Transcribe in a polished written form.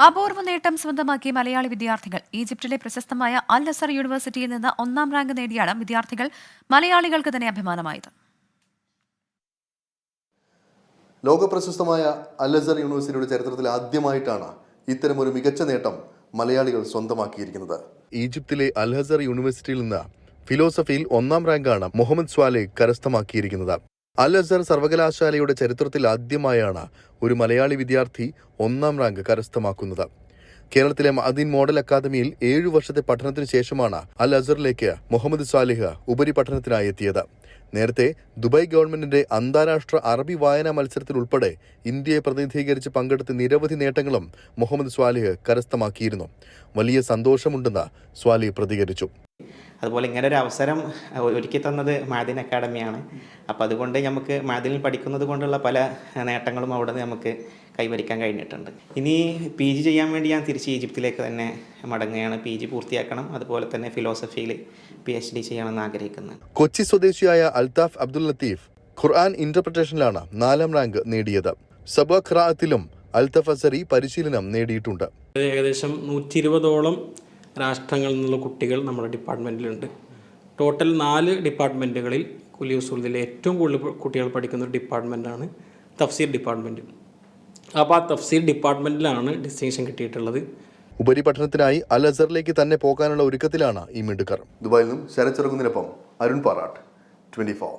അപൂർവ നേട്ടം സ്വന്തമാക്കിയ മലയാളി വിദ്യാർത്ഥികൾ. ഈജിപ്തിലെ പ്രശസ്തമായ അൽ അസർ യൂണിവേഴ്സിറ്റിയിൽ നിന്ന് 1ാം റാങ്ക് നേടിയാണ് വിദ്യാർത്ഥികൾ മലയാളികൾക്ക് തന്നെ അഭിമാനമായത്. ലോകപ്രശസ്തമായ അൽ അസർ യൂണിവേഴ്സിറ്റിയുടെ ചരിത്രത്തിൽ ആദ്യമായിട്ടാണ് ഇത്തരമൊരു മികച്ച നേട്ടം മലയാളികൾ സ്വന്തമാക്കിയിരിക്കുന്നത്. ഈജിപ്തിലെ അൽ അസർ യൂണിവേഴ്സിറ്റിയിൽ നിന്ന് ഫിലോസഫിയിൽ 1ാം റാങ്കാണ് മുഹമ്മദ് സ്വാലെ കരസ്ഥമാക്കിയിരിക്കുന്നത്. അൽ അസർ സർവകലാശാലയുടെ ചരിത്രത്തിൽ ആദ്യമായാണ് ഒരു മലയാളി വിദ്യാർത്ഥി 1ാം റാങ്ക് കരസ്ഥമാക്കുന്നത്. കേരളത്തിലെ മഅദീൻ മോഡൽ അക്കാദമിയിൽ 7 വർഷത്തെ പഠനത്തിന് ശേഷമാണ് അൽ അസറിലേക്ക് മുഹമ്മദ് സ്വാലിഹ് ഉപരിപഠനത്തിനായി എത്തിയത്. നേരത്തെ ദുബായ് ഗവൺമെന്റിന്റെ അന്താരാഷ്ട്ര അറബി വായനാ മത്സരത്തിൽ ഉൾപ്പെടെ ഇന്ത്യയെ പ്രതിനിധീകരിച്ച് പങ്കെടുത്ത നിരവധി നേട്ടങ്ങളും മുഹമ്മദ് സ്വാലിഹ് കരസ്ഥമാക്കിയിരുന്നു. വലിയ സന്തോഷമുണ്ടെന്ന് സ്വാലിഹ് പ്രതികരിച്ചു. അതുപോലെ ഇങ്ങനെ ഒരു അവസരം ഒരുക്കി തന്നത് മഅദീൻ അക്കാഡമിയാണ്. അപ്പോൾ അതുകൊണ്ട് നമുക്ക് മഅദീനിൽ പഠിക്കുന്നത് കൊണ്ടുള്ള പല നേട്ടങ്ങളും അവിടെ നമുക്ക് കൈവരിക്കാൻ കഴിഞ്ഞിട്ടുണ്ട്. ഇനി PG ചെയ്യാൻ വേണ്ടി ഞാൻ തിരിച്ച് ഈജിപ്തിലേക്ക് തന്നെ മടങ്ങുകയാണ്. PG പൂർത്തിയാക്കണം. അതുപോലെ തന്നെ ഫിലോസഫിയിൽ PhD ചെയ്യണമെന്ന് ആഗ്രഹിക്കുന്നത്. കൊച്ചി സ്വദേശിയായ അൽതാഫ് അബ്ദുൽ ലത്തീഫ് ഖുർആൻ ഇന്റർപ്രിട്ടേഷനിലാണ് 4ാം റാങ്ക് നേടിയത്. സബ ഖിറാഅത്തിലും അൽതാഫ് അസറി പരിശീലനം നേടിയിട്ടുണ്ട്. ഏകദേശം 120ഓളം രാഷ്ട്രങ്ങളിൽ നിന്നുള്ള കുട്ടികൾ നമ്മുടെ ഡിപ്പാർട്ട്മെൻറ്റിലുണ്ട്. ടോട്ടൽ 4 ഡിപ്പാർട്ട്മെൻറ്റുകളിൽ കുലിയുസൂലിലെ ഏറ്റവും കൂടുതൽ കുട്ടികൾ പഠിക്കുന്ന ഒരു ഡിപ്പാർട്ട്മെൻറ്റാണ് തഫ്സീർ ഡിപ്പാർട്ട്മെൻറ്റ്. അപ്പോൾ ആ തഫ്സീർ ഡിപ്പാർട്ട്മെൻറ്റിലാണ് ഡിസ്റ്റിങ്ഷൻ കിട്ടിയിട്ടുള്ളത്. ഉപരിപഠനത്തിനായി അൽ അസറിലേക്ക് തന്നെ പോകാനുള്ള ഒരുക്കത്തിലാണ് ഈ മിടുക്കർ. ദുബായിൽ നിന്നും ശരത് ചെറുകുന്നിനൊപ്പം അരുൺ പാറാട്ട്, 24.